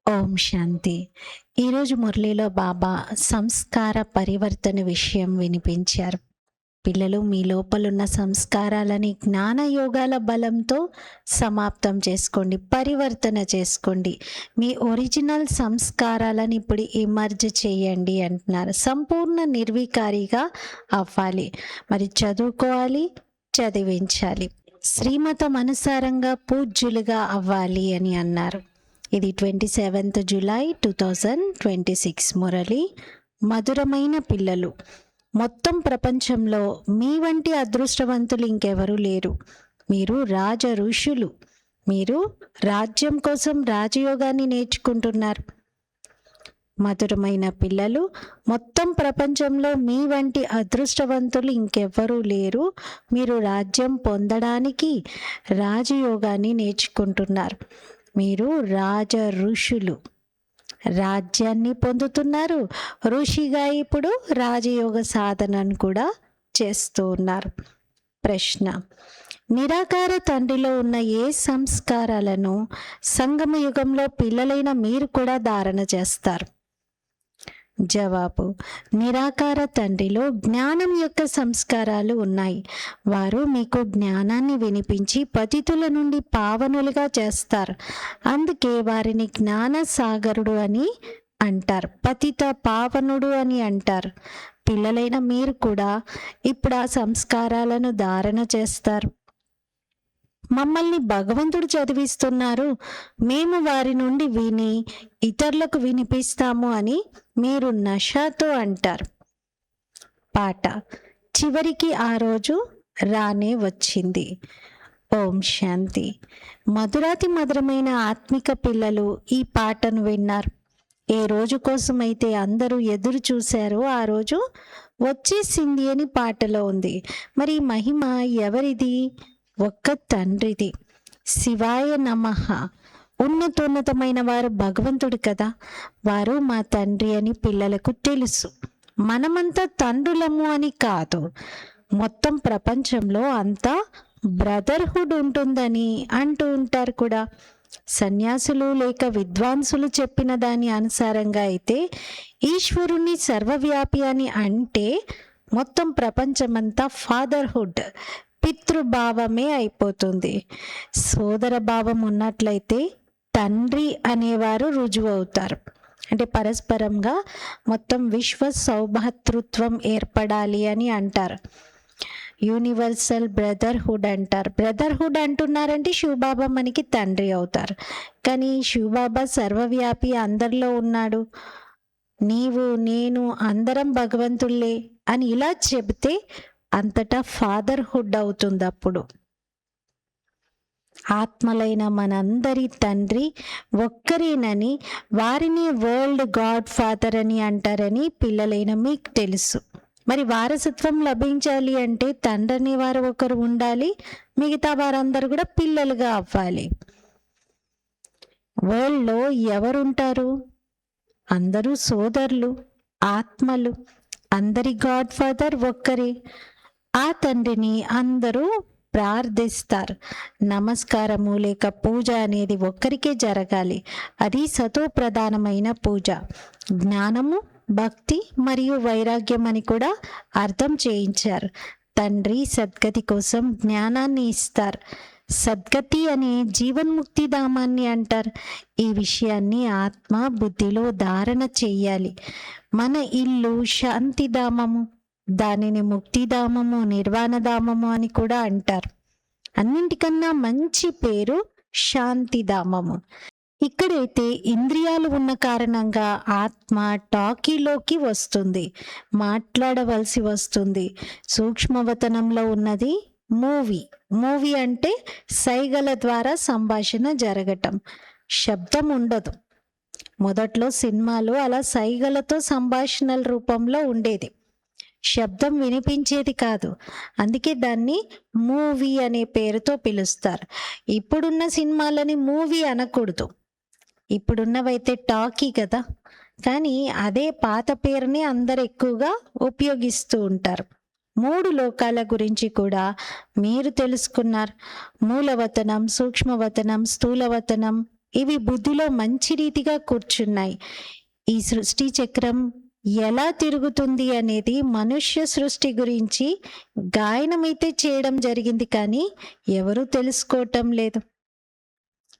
ఓం శాంతి. ఈరోజు మురళిలో బాబా సంస్కార పరివర్తన విషయం వినిపించారు. పిల్లలు, మీ లోపలున్న సంస్కారాలని జ్ఞాన యోగాల బలంతో సమాప్తం చేసుకోండి, పరివర్తన చేసుకోండి. మీ ఒరిజినల్ సంస్కారాలను ఇప్పుడు ఇమర్జ్ చేయండి అంటున్నారు. సంపూర్ణ నిర్వికారిగా అవ్వాలి. మరి చదువుకోవాలి, చదివించాలి, శ్రీమతం అనుసారంగా పూజ్యులుగా అవ్వాలి అని అన్నారు. ఇది 27th జూలై 2026 మురళి. మధురమైన పిల్లలు, మొత్తం ప్రపంచంలో మీ వంటి అదృష్టవంతులు ఇంకెవరూ లేరు. మీరు రాజ ఋషులు. మీరు రాజ్యం కోసం రాజయోగాన్ని నేర్చుకుంటున్నారు. మధురమైన పిల్లలు, మొత్తం ప్రపంచంలో మీ వంటి అదృష్టవంతులు ఇంకెవ్వరూ లేరు. మీరు రాజ్యం పొందడానికి రాజయోగాన్ని నేర్చుకుంటున్నారు. మీరు రాజ ఋషులు, రాజ్యాన్ని పొందుతున్నారు. ఋషిగా ఇప్పుడు రాజయోగ సాధనను కూడా చేస్తూ ఉన్నారు. ప్రశ్న: నిరాకార తండ్రిలో ఉన్న ఏ సంస్కారాలను సంగమ యుగంలో పిల్లలైన మీరు కూడా ధారణ చేస్తారు? జవాబు: నిరాకార తండ్రిలో జ్ఞానం యొక్క సంస్కారాలు ఉన్నాయి. వారు మీకు జ్ఞానాన్ని వినిపించి పతితుల నుండి పావనులుగా చేస్తారు. అందుకే వారిని జ్ఞాన సాగరుడు అని అంటారు, పతిత పావనుడు అని అంటారు. పిల్లలైన మీరు కూడా ఇప్పుడు ఆ సంస్కారాలను ధారణ చేస్తారు. మమ్మల్ని భగవంతుడు చదివిస్తున్నారు, మేము వారి నుండి విని ఇతరులకు వినిపిస్తాము అని మీరు నషతో అంటారు. పాట: చివరికి ఆ రోజు రానే వచ్చింది. ఓం శాంతి. మధురాతి మధురమైన ఆత్మిక పిల్లలు ఈ పాటను విన్నారు. ఏ రోజు కోసమైతే అందరూ ఎదురు చూశారో ఆ రోజు వచ్చేసింది అని పాటలో ఉంది. మరి మహిమ ఎవరిది? ఒక్క తండ్రిది. శివాయ నమః. ఉన్నతోన్నతమైన వారు భగవంతుడు కదా. వారు మా తండ్రి అని పిల్లలకు తెలుసు. మనమంతా తండ్రులము అని కాదు. మొత్తం ప్రపంచంలో అంతా బ్రదర్హుడ్ ఉంటుందని అంటూ ఉంటారు కూడా. సన్యాసులు లేక విద్వాంసులు చెప్పిన దాని అనుసారంగా అయితే ఈశ్వరుని సర్వవ్యాపి అని అంటే మొత్తం ప్రపంచమంతా ఫాదర్హుడ్, పితృభావమే అయిపోతుంది. సోదర భావం ఉన్నట్లయితే తండ్రి అనేవారు రుజువు అవుతారు. అంటే పరస్పరంగా మొత్తం విశ్వ సౌభాతృత్వం ఏర్పడాలి అని అంటారు. యూనివర్సల్ బ్రదర్హుడ్ అంటారు. బ్రదర్హుడ్ అంటున్నారంటే శివబాబా మనకి తండ్రి అవుతారు. కానీ శివబాబా సర్వవ్యాపి, అందరిలో ఉన్నాడు. నీవు నేను అందరం భగవంతుల్లే అని ఇలా చెబితే అంతటా ఫాదర్హుడ్ అవుతుంది. అప్పుడు ఆత్మలైన మనందరి తండ్రి ఒక్కరేనని, వారిని వరల్డ్ గాడ్ ఫాదర్ అని అంటారని పిల్లలైన మీకు తెలుసు. మరి వారసత్వం లభించాలి అంటే తండ్రి అనే వారు ఒకరు ఉండాలి, మిగతా వారందరూ కూడా పిల్లలుగా అవ్వాలి. వరల్డ్లో ఎవరుంటారు? అందరూ సోదరులు, ఆత్మలు. అందరి గాడ్ ఫాదర్ ఒక్కరే. ఆ తండ్రిని అందరూ ప్రార్థిస్తారు. నమస్కారము లేక పూజ అనేది ఒక్కరికే జరగాలి. అది సతో ప్రధానమైన పూజ. జ్ఞానము, భక్తి మరియు వైరాగ్యం అని కూడా అర్థం చేయించారు. తండ్రి సద్గతి కోసం జ్ఞానాన్ని ఇస్తారు. సద్గతి అనే జీవన్ముక్తి ధామాన్ని అంటారు. ఈ విషయాన్ని ఆత్మ బుద్ధిలో ధారణ చెయ్యాలి. మన ఇల్లు శాంతిధామము, దానిని ముక్తిధామము, నిర్వాణధామము అని కూడా అంటారు. అన్నింటికన్నా మంచి పేరు శాంతిధామము. ఇక్కడైతే ఇంద్రియాలు ఉన్న కారణంగా ఆత్మ టాకీలోకి వస్తుంది, మాట్లాడవలసి వస్తుంది. సూక్ష్మవతనంలో ఉన్నది మూవీ. మూవీ అంటే సైగల ద్వారా సంభాషణ జరగటం, శబ్దం ఉండదు. మొదట్లో సినిమాలు అలా సైగలతో సంభాషణల రూపంలో ఉండేది, శబ్దం వినిపించేది కాదు. అందుకే దాన్ని మూవీ అనే పేరుతో పిలుస్తారు. ఇప్పుడున్న సినిమాలని మూవీ అనకూడదు, ఇప్పుడున్నవైతే టాకీ కదా. కానీ అదే పాత పేరుని అందరు ఎక్కువగా ఉపయోగిస్తూ ఉంటారు. 3 లోకాల గురించి కూడా మీరు తెలుసుకున్నారు. మూలవతనం, సూక్ష్మవతనం, స్థూలవతనం, ఇవి బుద్ధిలో మంచి రీతిగా కూర్చున్నాయి. ఈ సృష్టి చక్రం ఎలా తిరుగుతుంది అనేది మనుష్య సృష్టి గురించి గాయనమైతే చేయడం జరిగింది, కానీ ఎవరూ తెలుసుకోవటం లేదు.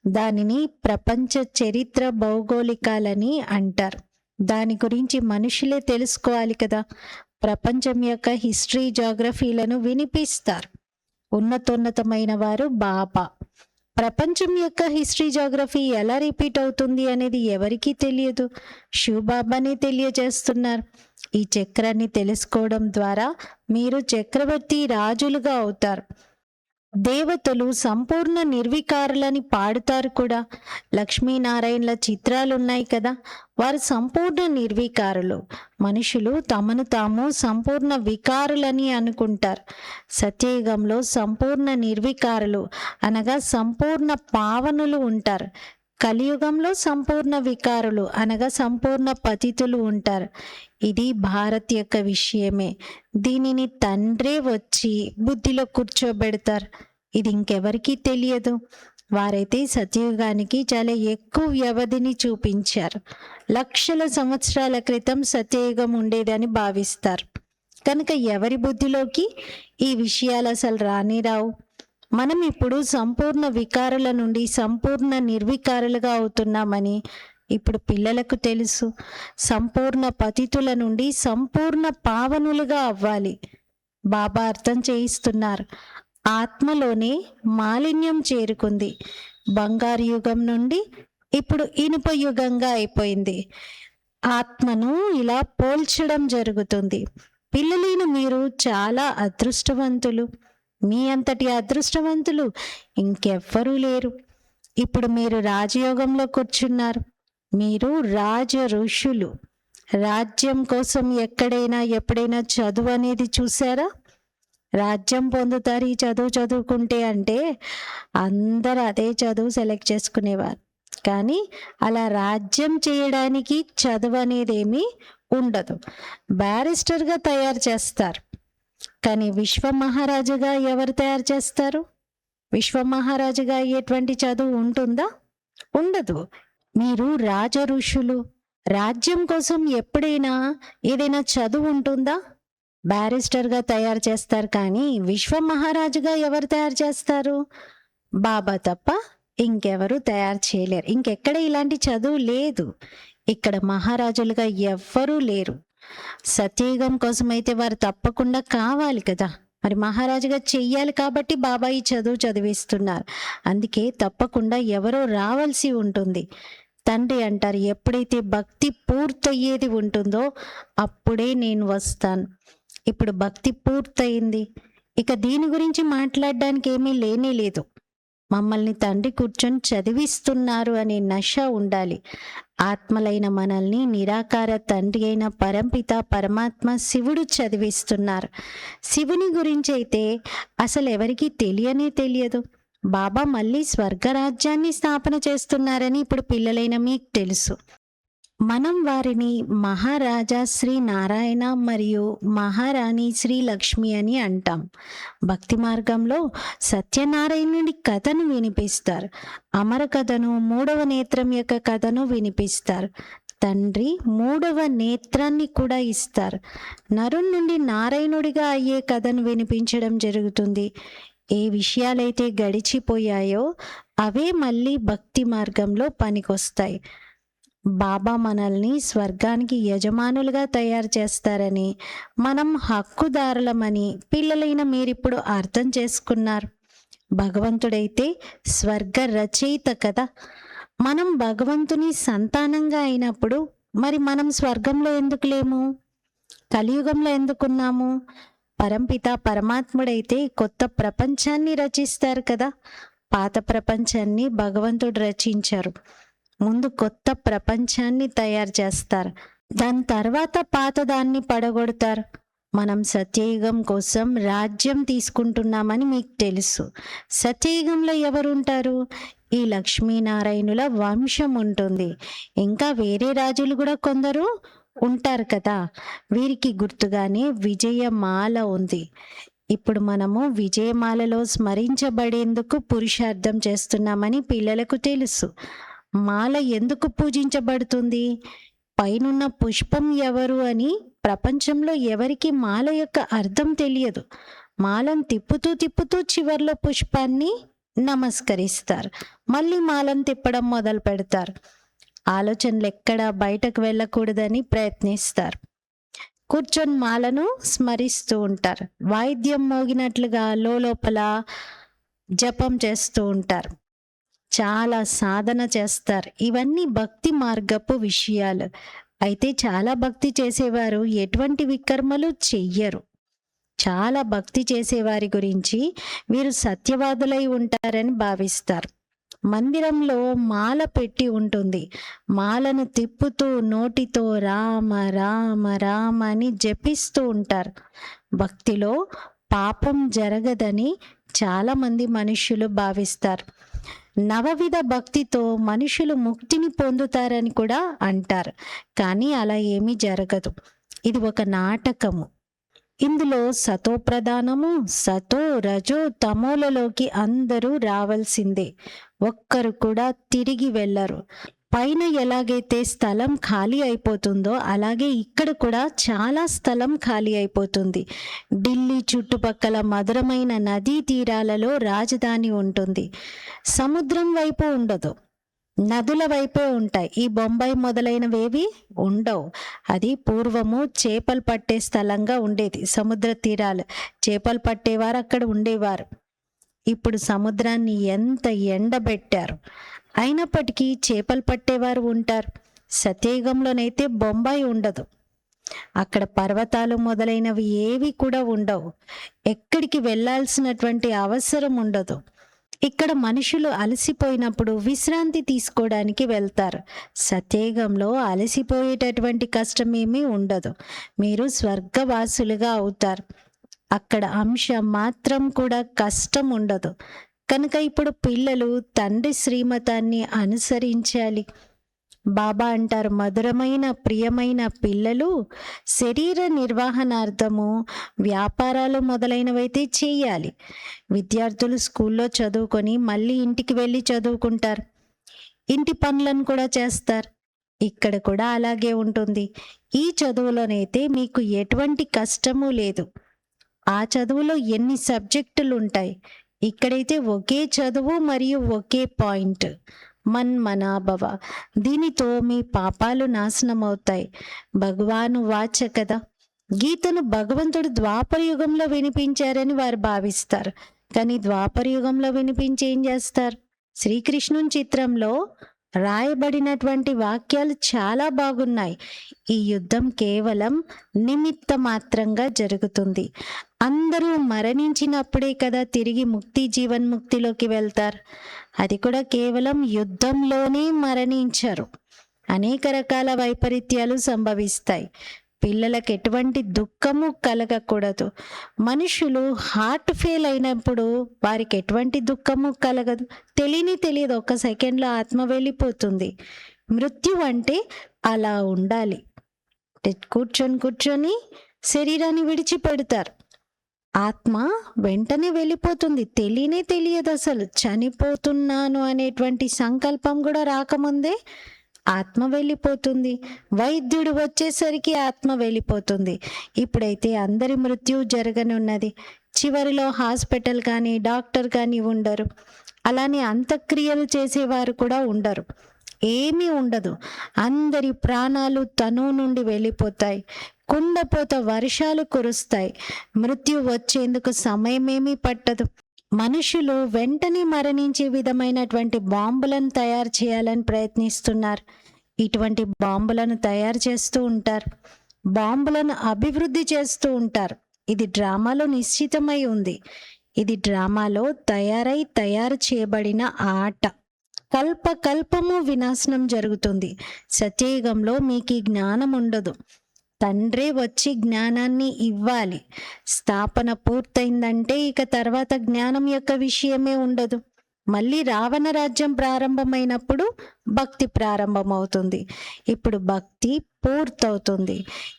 దానిని ప్రపంచ చరిత్ర భౌగోళికాలని అంటారు. దాని గురించి మనుషులే తెలుసుకోవాలి కదా. ప్రపంచం యొక్క హిస్టరీ, జాగ్రఫీలను వినిపిస్తారు ఉన్నతోన్నతమైన వారు బాబా. ప్రపంచం యొక్క హిస్టరీ, జాగ్రఫీ ఎలా రిపీట్ అవుతుంది అనేది ఎవరికీ తెలియదు. శివబాబానే తెలియజేస్తున్నారు. ఈ చక్రాన్ని తెలుసుకోవడం ద్వారా మీరు చక్రవర్తి రాజులుగా అవుతారు. దేవతలు సంపూర్ణ నిర్వికారులని పాడుతారు కూడా. లక్ష్మీనారాయణల చిత్రాలు ఉన్నాయి కదా, వారు సంపూర్ణ నిర్వికారులు. మనుషులు తమను తాము సంపూర్ణ వికారులని అనుకుంటారు. సత్యయుగంలో సంపూర్ణ నిర్వికారులు అనగా సంపూర్ణ పావనులు ఉంటారు. కలియుగంలో సంపూర్ణ వికారులు అనగా సంపూర్ణ పతితులు ఉంటారు. ఇది భారత్ యొక్క విషయమే. దీనిని తండ్రే వచ్చి బుద్ధిలో కూర్చోబెడతారు. ఇది ఇంకెవరికీ తెలియదు. వారైతే సత్యయుగానికి చాలా ఎక్కువ వ్యవధిని చూపించారు. లక్షల సంవత్సరాల క్రితం సత్యయుగం ఉండేదని భావిస్తారు. కనుక ఎవరి బుద్ధిలోకి ఈ విషయాలు అసలు రానే రావు. మనం ఇప్పుడు సంపూర్ణ వికారుల నుండి సంపూర్ణ నిర్వికారులుగా అవుతున్నామని ఇప్పుడు పిల్లలకు తెలుసు. సంపూర్ణ పతితుల నుండి సంపూర్ణ పావనులుగా అవ్వాలి. బాబా అర్థం చేయిస్తున్నారు. ఆత్మలోనే మాలిన్యం చేరుకుంది. బంగారు యుగం నుండి ఇప్పుడు ఇనుప యుగంగా అయిపోయింది. ఆత్మను ఇలా పోల్చడం జరుగుతుంది. పిల్లలైన మీరు చాలా అదృష్టవంతులు. మీ అంతటి అదృష్టవంతులు ఇంకెవ్వరూ లేరు. ఇప్పుడు మీరు రాజయోగంలో కూర్చున్నారు. మీరు రాజ ఋషులు. రాజ్యం కోసం ఎక్కడైనా ఎప్పుడైనా చదువు అనేది చూసారా? రాజ్యం పొందుతారు ఈ చదువు చదువుకుంటే అంటే అందరూ అదే చదువు సెలెక్ట్ చేసుకునేవారు. కానీ అలా రాజ్యం చేయడానికి చదువు అనేది ఏమీ ఉండదు. బ్యారిస్టర్గా తయారు చేస్తారు. కానీ విశ్వ మహారాజుగా ఎవరు తయారు చేస్తారు? విశ్వ మహారాజుగా అయ్యేటువంటి చదువు ఉంటుందా? ఉండదు. మీరు రాజ ఋషులు. రాజ్యం కోసం ఎప్పుడైనా ఏదైనా చదువు ఉంటుందా? బ్యారిస్టర్గా తయారు చేస్తారు. కానీ విశ్వ మహారాజుగా ఎవరు తయారు చేస్తారు? బాబా తప్ప ఇంకెవరు తయారు చేయలేరు. ఇంకెక్కడ ఇలాంటి చదువు లేదు. ఇక్కడ మహారాజులుగా ఎవ్వరూ లేరు. సత్యయుగం కోసం అయితే వారు తప్పకుండా కావాలి కదా. మరి మహారాజుగా చెయ్యాలి కాబట్టి బాబా ఈ చదువు చదివిస్తున్నారు. అందుకే తప్పకుండా ఎవరో రావాల్సి ఉంటుంది. తండ్రి అంటారు, ఎప్పుడైతే భక్తి పూర్తయ్యేది ఉంటుందో అప్పుడే నేను వస్తాను. ఇప్పుడు భక్తి పూర్తయింది. ఇక దీని గురించి మాట్లాడడానికి ఏమీ లేనే లేదు. మమ్మల్ని తండ్రి కూర్చొని చదివిస్తున్నారు అనే నష ఉండాలి. ఆత్మలైన మనల్ని నిరాకార తండ్రి అయిన పరంపిత పరమాత్మ శివుడు చదివిస్తున్నారు. శివుని గురించి అయితే అసలు ఎవరికీ తెలియనే తెలియదు. బాబా మళ్ళీ స్వర్గరాజ్యాన్ని స్థాపన చేస్తున్నారని ఇప్పుడు పిల్లలైన మీకు తెలుసు. మనం వారిని మహారాజా శ్రీ నారాయణ మరియు మహారాణి శ్రీ లక్ష్మి అని అంటాం. భక్తి మార్గంలో సత్యనారాయణుడి కథను వినిపిస్తారు. అమర కథను, మూడవ నేత్రం యొక్క కథను వినిపిస్తారు. తండ్రి మూడవ నేత్రాన్ని కూడా ఇస్తారు. నరుని నుండి నారాయణుడిగా అయ్యే కథను వినిపించడం జరుగుతుంది. ఏ విషయాలైతే గడిచిపోయాయో అవే మళ్ళీ భక్తి మార్గంలో పనికొస్తాయి. బాబా మనల్ని స్వర్గానికి యజమానులుగా తయారు చేస్తారని, మనం హక్కుదారులమని పిల్లలైన మీరిప్పుడు అర్థం చేసుకున్నారు. భగవంతుడైతే స్వర్గ రచయిత కదా. మనం భగవంతుని సంతానంగా అయినప్పుడు మరి మనం స్వర్గంలో ఎందుకు లేము? కలియుగంలో ఎందుకున్నాము? పరంపిత పరమాత్ముడైతే కొత్త ప్రపంచాన్ని రచిస్తారు కదా. పాత ప్రపంచాన్ని భగవంతుడు రచించారు. ముందు కొత్త ప్రపంచాన్ని తయారు చేస్తారు. దాని తర్వాత పాతదాన్ని పడగొడతారు. మనం సత్యయుగం కోసం రాజ్యం తీసుకుంటున్నామని మీకు తెలుసు. సత్యయుగంలో ఎవరుంటారు? ఈ లక్ష్మీనారాయణుల వంశం ఉంటుంది. ఇంకా వేరే రాజులు కూడా కొందరు ఉంటారు కదా. వీరికి గుర్తుగానే విజయమాల ఉంది. ఇప్పుడు మనము విజయమాలలో స్మరించబడేందుకు పురుషార్థం చేస్తున్నామని పిల్లలకు తెలుసు. మాల ఎందుకు పూజించబడుతుంది? పైనున్న పుష్పం ఎవరు అని ప్రపంచంలో ఎవరికి మాల యొక్క అర్థం తెలియదు. మాలను తిప్పుతూ తిప్పుతూ చివర్లో పుష్పాన్ని నమస్కరిస్తారు. మళ్ళీ మాలను తిప్పడం మొదలు పెడతారు. ఆలోచనలు ఎక్కడా బయటకు వెళ్ళకూడదని ప్రయత్నిస్తారు. కూర్చొని మాలను స్మరిస్తూ ఉంటారు. వాయిద్యం మోగినట్లుగా లోపల జపం చేస్తూ ఉంటారు. చాలా సాధన చేస్తారు. ఇవన్నీ భక్తి మార్గపు విషయాలు. అయితే చాలా భక్తి చేసేవారు ఎటువంటి వికర్మలు చెయ్యరు. చాలా భక్తి చేసేవారి గురించి వీరు సత్యవాదులై ఉంటారని భావిస్తారు. మందిరంలో మాల పెట్టి ఉంటుంది. మాలను తిప్పుతూ నోటితో రామ రామ రామ అని జపిస్తూ ఉంటారు. భక్తిలో పాపం జరగదని చాలామంది మనుష్యులు భావిస్తారు. నవవిధ భక్తితో మనుషులు ముక్తిని పొందుతారని కూడా అంటారు. కానీ అలా ఏమీ జరగదు. ఇది ఒక నాటకము. ఇందులో సతో ప్రధానము, సతో రజో తమోలలోకి అందరూ రావాల్సిందే. ఒక్కరు కూడా తిరిగి వెళ్ళరు. పైన ఎలాగైతే స్థలం ఖాళీ అయిపోతుందో అలాగే ఇక్కడ కూడా చాలా స్థలం ఖాళీ అయిపోతుంది. ఢిల్లీ చుట్టుపక్కల మధురమైన నదీ తీరాలలో రాజధాని ఉంటుంది. సముద్రం వైపు ఉండదు, నదుల వైపే ఉంటాయి. ఈ బొంబాయి మొదలైనవేవి ఉండవు. అది పూర్వము చేపలు పట్టే స్థలంగా ఉండేది. సముద్ర తీరాలు, చేపలు పట్టేవారు అక్కడ ఉండేవారు. ఇప్పుడు సముద్రాన్ని ఎంత ఎండబెట్టారు, అయినప్పటికీ చేపలు పట్టేవారు ఉంటారు. సత్యయుగంలోనైతే బొంబాయి ఉండదు. అక్కడ పర్వతాలు మొదలైనవి ఏవి కూడా ఉండవు. ఎక్కడికి వెళ్ళాల్సినటువంటి అవసరం ఉండదు. ఇక్కడ మనుషులు అలసిపోయినప్పుడు విశ్రాంతి తీసుకోవడానికి వెళ్తారు. సత్యయుగంలో అలసిపోయేటటువంటి కష్టం ఏమీ ఉండదు. మీరు స్వర్గవాసులుగా అవుతారు. అక్కడ అంశం మాత్రం కూడా కష్టం ఉండదు. కనుక ఇప్పుడు పిల్లలు తండ్రి శ్రీమతాన్ని అనుసరించాలి. బాబా అంటారు, మధురమైన ప్రియమైన పిల్లలు శరీర నిర్వహణార్థము వ్యాపారాలు మొదలైనవైతే చేయాలి. విద్యార్థులు స్కూల్లో చదువుకొని మళ్ళీ ఇంటికి వెళ్ళి చదువుకుంటారు. ఇంటి పనులను కూడా చేస్తారు. ఇక్కడ కూడా అలాగే ఉంటుంది. ఈ చదువులోనైతే మీకు ఎటువంటి కష్టము లేదు. ఆ చదువులో ఎన్ని సబ్జెక్టులు ఉంటాయి. ఇక్కడైతే ఒకే చదువు మరియు ఒకే పాయింట్, మన్మనాభవ. దీనితో మీ పాపాలు నాశనం అవుతాయి. భగవాను వాచ కదా. గీతను భగవంతుడు ద్వాపర యుగంలో వినిపించారని వారు భావిస్తారు. కానీ ద్వాపర యుగంలో వినిపించి ఏం చేస్తారు? శ్రీకృష్ణుని చిత్రంలో రాయబడినటువంటి వాక్యాలు చాలా బాగున్నాయి. ఈ యుద్ధం కేవలం నిమిత్త మాత్రంగా జరుగుతుంది. అందరూ మరణించినప్పుడే కదా తిరిగి ముక్తి జీవన్ముక్తిలోకి వెళ్తారు. అది కూడా కేవలం యుద్ధంలోనే మరణించరు. అనేక రకాల వైపరీత్యాలు సంభవిస్తాయి. పిల్లలకు ఎటువంటి దుఃఖము కలగకూడదు. మనుషులు హార్ట్ ఫెయిల్ అయినప్పుడు వారికి ఎటువంటి దుఃఖము కలగదు. తెలియదు, ఒక సెకండ్లో ఆత్మ వెళ్ళిపోతుంది. మృత్యు అంటే అలా ఉండాలి. కూర్చొని శరీరాన్ని విడిచిపెడతారు. ఆత్మ వెంటనే వెళ్ళిపోతుంది. తెలియదు, అసలు చనిపోతున్నాను అనేటువంటి సంకల్పం కూడా రాకముందే ఆత్మ వెళ్ళిపోతుంది. వైద్యుడు వచ్చేసరికి ఆత్మ వెళ్ళిపోతుంది. ఇప్పుడైతే అందరి మృత్యు జరగనున్నది. చివరిలో హాస్పిటల్ కానీ డాక్టర్ కానీ ఉండరు. అలానే అంత్యక్రియలు చేసేవారు కూడా ఉండరు. ఏమీ ఉండదు. అందరి ప్రాణాలు తను నుండి వెళ్ళిపోతాయి. కుండపోత వర్షాలు కురుస్తాయి. మృత్యు వచ్చేందుకు సమయమేమీ పట్టదు. మనుషులు వెంటనే మరణించే విధమైనటువంటి బాంబులను తయారు చేయాలని ప్రయత్నిస్తున్నారు. ఇటువంటి బాంబులను తయారు చేస్తూ ఉంటారు. బాంబులను అభివృద్ధి చేస్తూ ఉంటారు. ఇది డ్రామాలో నిశ్చితమై ఉంది. ఇది డ్రామాలో తయారు చేయబడిన ఆట. కల్పము వినాశనం జరుగుతుంది. సత్యయుగంలో మీకు ఈ జ్ఞానం ఉండదు. తండ్రే వచ్చి జ్ఞానాన్ని ఇవ్వాలి. స్థాపన పూర్తయిందంటే ఇక తర్వాత జ్ఞానం యొక్క విషయమే ఉండదు. మళ్ళీ రావణ రాజ్యం ప్రారంభమైనప్పుడు భక్తి ప్రారంభమవుతుంది. ఇప్పుడు భక్తి పూర్తవుతుంది.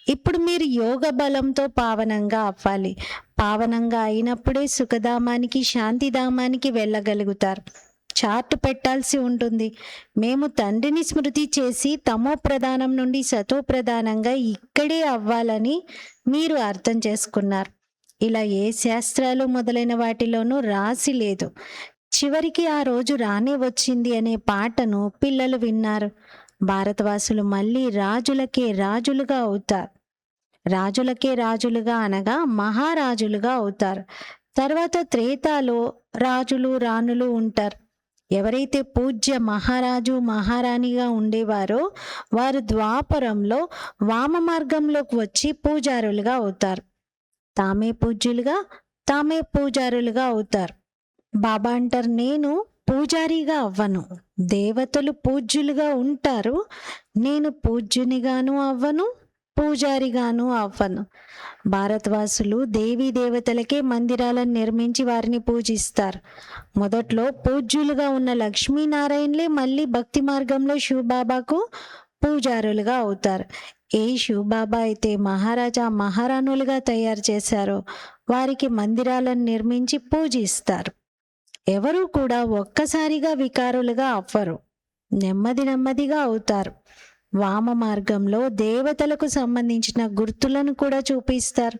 ఇప్పుడు మీరు యోగ బలంతో పావనంగా అవ్వాలి. పావనంగా అయినప్పుడే సుఖధామానికి శాంతిధామానికి వెళ్ళగలుగుతారు. చార్ట్ పెట్టాల్సి ఉంటుంది. మేము తండ్రిని స్మృతి చేసి తమో ప్రధానం నుండి సతో ప్రధానంగా ఇక్కడే అవ్వాలని మీరు అర్థం చేసుకున్నారు. ఇలా ఏ శాస్త్రాలు మొదలైన వాటిలోనూ రాసి లేదు. చివరికి ఆ రోజు రానే వచ్చింది అనే పాటను పిల్లలు విన్నారు. భారతవాసులు మళ్ళీ రాజులకే రాజులుగా అవుతారు. రాజులకే రాజులుగా అనగా మహారాజులుగా అవుతారు. తర్వాత త్రేతాలో రాజులు రాణులు ఉంటారు. ఎవరైతే పూజ్య మహారాజు మహారాణిగా ఉండేవారో వారు ద్వాపరంలో వామ మార్గంలోకి వచ్చి పూజారులుగా అవుతారు. తామే పూజ్యులుగా తామే పూజారులుగా అవుతారు. బాబా అంటారు, నేను పూజారిగా అవ్వను. దేవతలు పూజ్యులుగా ఉంటారు, నేను పూజ్యునిగాను అవ్వను, పూజారిగాను అవ్వను. భారతవాసులు దేవీ దేవతలకే మందిరాలను నిర్మించి వారిని పూజిస్తారు. మొదట్లో పూజ్యులుగా ఉన్న లక్ష్మీనారాయణలే మళ్ళీ భక్తి మార్గంలో శివబాబాకు పూజారులుగా అవుతారు. ఏ శివబాబా అయితే మహారాజా మహారాణులుగా తయారు చేశారో వారికి మందిరాలను నిర్మించి పూజిస్తారు. ఎవరూ కూడా ఒక్కసారిగా వికారులుగా అవ్వరు, నెమ్మది నెమ్మదిగా అవుతారు. వామ మార్గంలో దేవతలకు సంబంధించిన గుర్తులను కూడా చూపిస్తారు.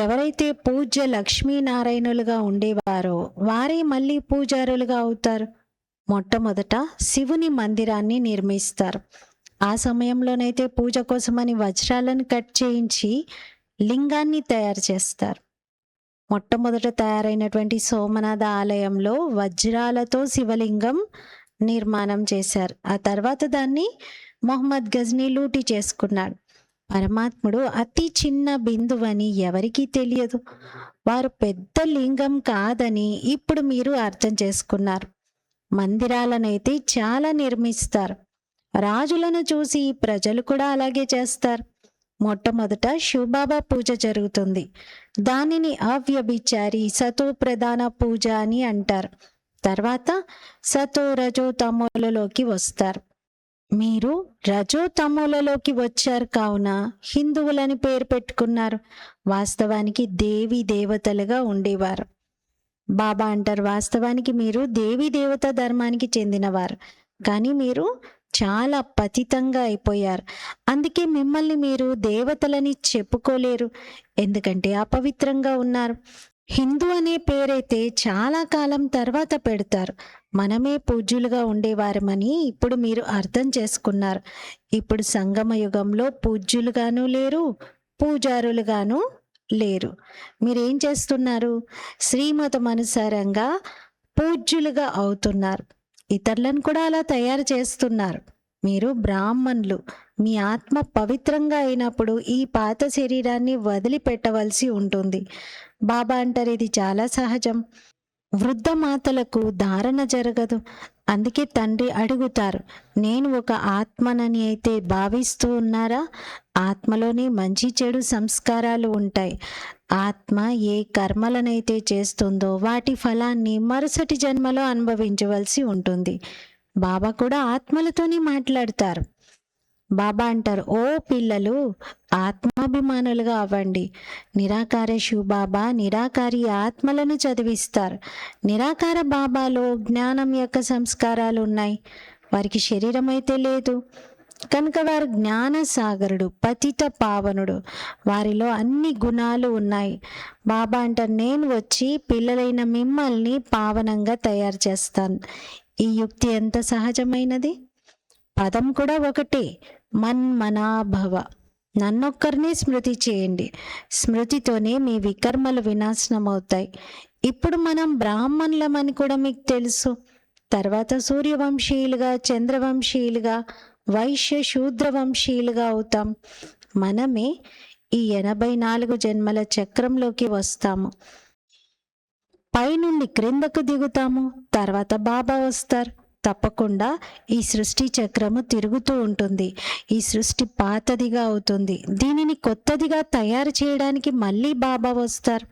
ఎవరైతే పూజ్య లక్ష్మీనారాయణులుగా ఉండేవారో వారే మళ్ళీ పూజారులుగా అవుతారు. మొట్టమొదట శివుని మందిరాన్ని నిర్మిస్తారు. ఆ సమయంలోనైతే పూజ కోసమని వజ్రాలను కట్ చేయించి లింగాన్ని తయారు చేస్తారు. మొట్టమొదట తయారైనటువంటి సోమనాథ ఆలయంలో వజ్రాలతో శివలింగం నిర్మాణం చేశారు. ఆ తర్వాత దాన్ని మొహమ్మద్ గజ్నీ లూటీ చేసుకున్నాడు. పరమాత్ముడు అతి చిన్న బిందువని ఎవరికీ తెలియదు. వారు పెద్ద లింగం కాదని ఇప్పుడు మీరు అర్థం చేసుకున్నారు. మందిరాలనైతే చాలా నిర్మిస్తారు. రాజులను చూసి ప్రజలు కూడా అలాగే చేస్తారు. మొట్టమొదట శివబాబా పూజ జరుగుతుంది. దానిని అవ్యభిచారి సతో ప్రధాన పూజ అని అంటారు. తర్వాత సతో రజో తమోలలోకి వస్తారు. మీరు రజో తమోలలోకి వచ్చారు కావున హిందువులని పేరు పెట్టుకున్నారు. వాస్తవానికి దేవీ దేవతలుగా ఉండేవారు. బాబా అంటారు, వాస్తవానికి మీరు దేవీ దేవత ధర్మానికి చెందినవారు, కానీ మీరు చాలా పతితంగా అయిపోయారు. అందుకే మిమ్మల్ని మీరు దేవతలని చెప్పుకోలేరు, ఎందుకంటే అపవిత్రంగా ఉన్నారు. హిందూ అనే పేరైతే చాలా కాలం తర్వాత పెడతారు. మనమే పూజ్యులుగా ఉండేవారమని ఇప్పుడు మీరు అర్థం చేసుకున్నారు. ఇప్పుడు సంగమ యుగంలో పూజ్యులుగాను లేరు, పూజారులుగాను లేరు. మీరేం చేస్తున్నారు? శ్రీమతం అనుసారంగా పూజ్యులుగా అవుతున్నారు. ఇతరులను కూడా అలా తయారు చేస్తున్నారు. మీరు బ్రాహ్మణులు. మీ ఆత్మ పవిత్రంగా అయినప్పుడు ఈ పాత శరీరాన్ని వదిలిపెట్టవలసి ఉంటుంది. బాబా అంటారు, ఇది చాలా సహజం. వృద్ధ మాతలకు ధారణ జరగదు. అందుకే తండ్రి అడుగుతారు, నేను ఒక ఆత్మనని అయితే భావిస్తూ ఉన్నారా? ఆత్మలోనే మంచి చెడు సంస్కారాలు ఉంటాయి. ఆత్మ ఏ కర్మలనైతే చేస్తుందో వాటి ఫలాన్ని మరుసటి జన్మలో అనుభవించవలసి ఉంటుంది. బాబా కూడా ఆత్మలతోనే మాట్లాడతారు. బాబా అంటారు, ఓ పిల్లలు, ఆత్మాభిమానులుగా అవ్వండి. నిరాకార శివబాబా నిరాకారి ఆత్మలను చదివిస్తారు. నిరాకార బాబాలో జ్ఞానం యొక్క సంస్కారాలు ఉన్నాయి. వారికి శరీరం అయితే లేదు కనుక వారు జ్ఞాన సాగరుడు, పతిత పావనుడు. వారిలో అన్ని గుణాలు ఉన్నాయి. బాబా అంటారు, నేను వచ్చి పిల్లలైన మిమ్మల్ని పావనంగా తయారు చేస్తాను. ఈ యుక్తి ఎంత సహజమైనది. పదం కూడా ఒకటే, మన్మనాభవ. నన్నొక్కరినే స్మృతి చేయండి. స్మృతితోనే మీ వికర్మలు వినాశనం అవుతాయి. ఇప్పుడు మనం బ్రాహ్మణులమని కూడా మీకు తెలుసు. తర్వాత సూర్యవంశీయులుగా, చంద్రవంశీయులుగా, వైశ్య శూద్రవంశీయులుగా అవుతాం. మనమే ఈ 84 జన్మల చక్రంలోకి వస్తాము. పైనుండి క్రిందకు దిగుతాము. తర్వాత బాబా వస్తారు. తప్పకుండా ఈ సృష్టి చక్రము తిరుగుతూ ఉంటుంది. ఈ సృష్టి పాతదిగా అవుతుంది. దీనిని కొత్తదిగా తయారు చేయడానికి మళ్ళీ బాబా వస్తారు.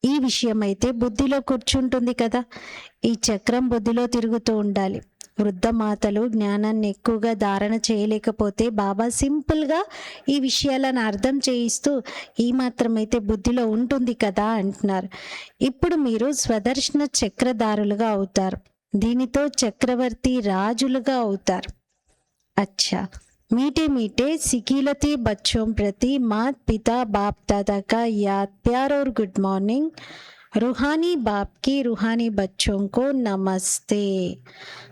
ఈ విషయం అయితే బుద్ధిలో కూర్చుంటుంది కదా. ఈ చక్రం బుద్ధిలో తిరుగుతూ ఉండాలి. వృద్ధ మాతలు జ్ఞానాన్ని ఎక్కువగా ధారణ చేయలేకపోతే బాబా సింపుల్గా ఈ విషయాలను అర్థం చేయిస్తూ ఈ మాత్రమైతే బుద్ధిలో ఉంటుంది కదా అంటున్నారు. ఇప్పుడు మీరు స్వదర్శన చక్రధారులుగా అవుతారు. దీనితో చక్రవర్తి రాజులుగా అవుతారు. अच्छा, मीठे मीठे सिकीलती बच्चों प्रति माता पिता बाप दादा का याद प्यार और गुड मॉर्निंग। रूहानी बाप की रूहानी बच्चों को नमस्ते।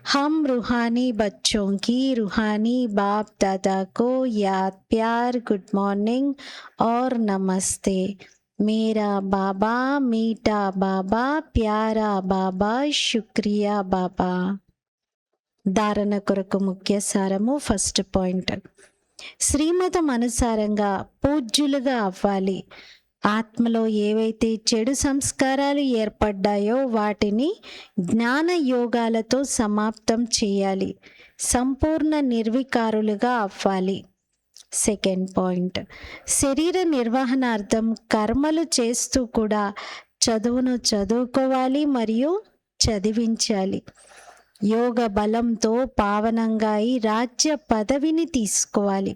हम रूहानी बच्चों की रूहानी बाप दादा को याद प्यार गुड मॉर्निंग और नमस्ते। मेरा बाबा मीठा बाबा प्यारा बाबा शुक्रिया बाबा। ధారణ కొరకు ముఖ్య సారము. ఫస్ట్ పాయింట్, శ్రీమతం అనుసారంగా పూజ్యులుగా అవ్వాలి. ఆత్మలో ఏవైతే చెడు సంస్కారాలు ఏర్పడ్డాయో వాటిని జ్ఞాన యోగాలతో సమాప్తం చేయాలి. సంపూర్ణ నిర్వికారులుగా అవ్వాలి. సెకండ్ పాయింట్, శరీర నిర్వహణార్థం కర్మలు చేస్తూ కూడా చదువును చదువుకోవాలి మరియు చదివించాలి. యోగ బలంతో పావనంగా ఈ రాజ్య పదవిని తీసుకోవాలి.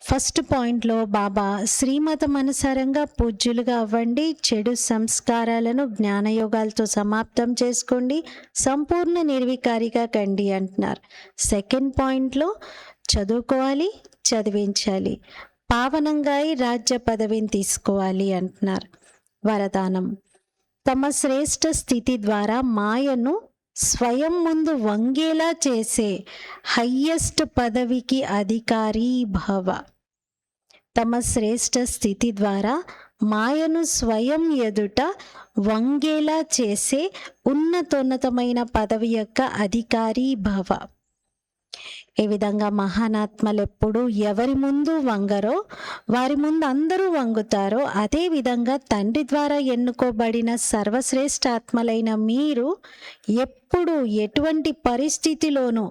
ఫస్ట్ పాయింట్లో బాబా శ్రీమతం అనుసారంగా పూజ్యులుగా అవ్వండి, చెడు సంస్కారాలను జ్ఞానయోగాలతో సమాప్తం చేసుకోండి, సంపూర్ణ నిర్వికారిగా కండి అంటున్నారు. సెకండ్ పాయింట్లో చదువుకోవాలి, చదివించాలి, పావనంగా ఈ రాజ్య పదవిని తీసుకోవాలి అంటున్నారు. వరదానం, తమ శ్రేష్ఠ స్థితి ద్వారా మాయను స్వయం ముందు వంగేలా చేసే హయ్యెస్ట్ పదవికి అధికారి భవ. తమ శ్రేష్ఠ స్థితి ద్వారా మాయను స్వయం ఎదుట వంగేలా చేసే ఉన్నతోన్నతమైన పదవి యొక్క అధికారి భవ. ఏ విధంగా మహానాత్మలు ఎప్పుడు ఎవరి ముందు వంగరో వారి ముందు అందరూ వంగుతారో, అదే విధంగా తండ్రి ద్వారా ఎన్నుకోబడిన సర్వశ్రేష్ఠ ఆత్మలైన మీరు ఎప్పుడు ఎటువంటి పరిస్థితిలోనూ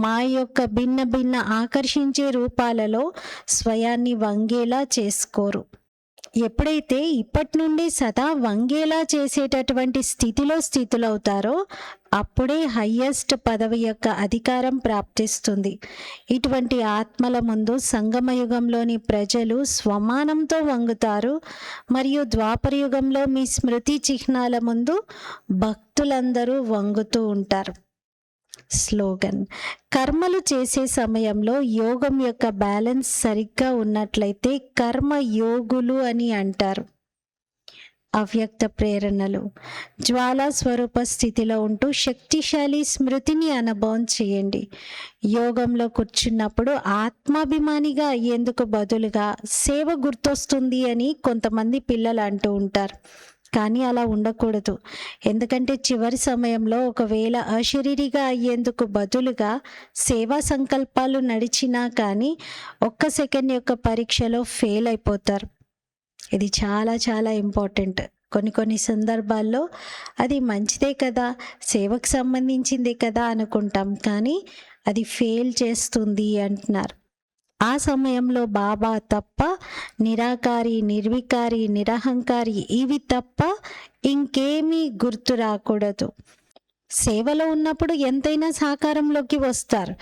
మా యొక్క భిన్న భిన్న ఆకర్షించే రూపాలలో స్వయాన్ని వంగేలా చేసుకోరు. ఎప్పుడైతే ఇప్పటి నుండి సదా వంగేలా చేసేటటువంటి స్థితులవుతారో అప్పుడే హయ్యెస్ట్ పదవి యొక్క అధికారం ప్రాప్తిస్తుంది. ఇటువంటి ఆత్మల ముందు సంగమయుగంలోని ప్రజలు స్వమానంతో వంగుతారు మరియు ద్వాపరయుగంలో మీ స్మృతి చిహ్నాల ముందు భక్తులందరూ వంగుతూ ఉంటారు. స్లోగన్, కర్మలు చేసే సమయంలో యోగం యొక్క బ్యాలెన్స్ సరిగ్గా ఉన్నట్లయితే కర్మ యోగులు అని అంటారు. అవ్యక్త ప్రేరణలు, జ్వాలా స్వరూప స్థితిలో ఉంటూ శక్తిశాలి స్మృతిని అనుభవం చేయండి. యోగంలో కూర్చున్నప్పుడు ఆత్మాభిమానిగా అయ్యేందుకు బదులుగా సేవ గుర్తొస్తుంది అని కొంతమంది పిల్లలు అంటూ ఉంటారు. కానీ అలా ఉండకూడదు. ఎందుకంటే చివరి సమయంలో ఒకవేళ అశరీరిగా అయ్యేందుకు బదులుగా సేవా సంకల్పాలు నడిచినా కానీ ఒక్క సెకండ్ యొక్క పరీక్షలో ఫెయిల్ అయిపోతారు. ఇది చాలా చాలా ఇంపార్టెంట్. కొన్ని సందర్భాల్లో అది మంచిదే కదా, సేవకు సంబంధించిందే కదా అనుకుంటాం, కానీ అది ఫెయిల్ చేస్తుంది అంటున్నారు. ఆ సమయంలో బాబా తప్ప నిరాకారి, నిర్వికారి, నిరహంకారి ఇవి తప్ప ఇంకేమీ గుర్తు రాకూడదు. సేవలో ఉన్నప్పుడు ఎంతైనా సాకారంలోకి వస్తారు.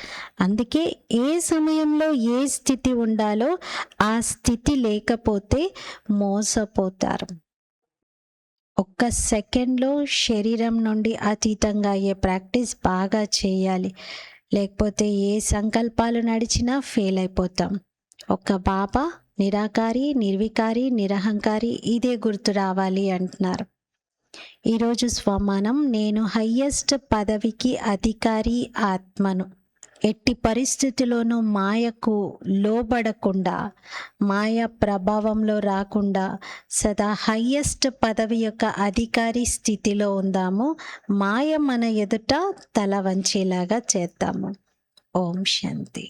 అందుకే ఏ సమయంలో ఏ స్థితి ఉండాలో ఆ స్థితి లేకపోతే మోసపోతారు. ఒక్క సెకండ్లో శరీరం నుండి అతీతంగా అయ్యే ప్రాక్టీస్ బాగా చేయాలి. లేకపోతే ఏ సంకల్పాలు నడిచినా ఫెయిల్ అయిపోతాం. ఒక్క బాబా నిరాకారి, నిర్వికారి, నిరహంకారి ఇదే గుర్తు రావాలి అంటున్నారు. ఈరోజు స్వమానం, నేను హయ్యెస్ట్ పదవికి అధికారి ఆత్మను. ఎట్టి పరిస్థితిలోనూ మాయకు లోబడకుండా, మాయ ప్రభావంలో రాకుండా సదా హయ్యెస్ట్ పదవి యొక్క అధికారి స్థితిలో ఉందాము. మాయ మన ఎదుట తల వంచేలాగా చేద్దాము. ఓం శాంతి.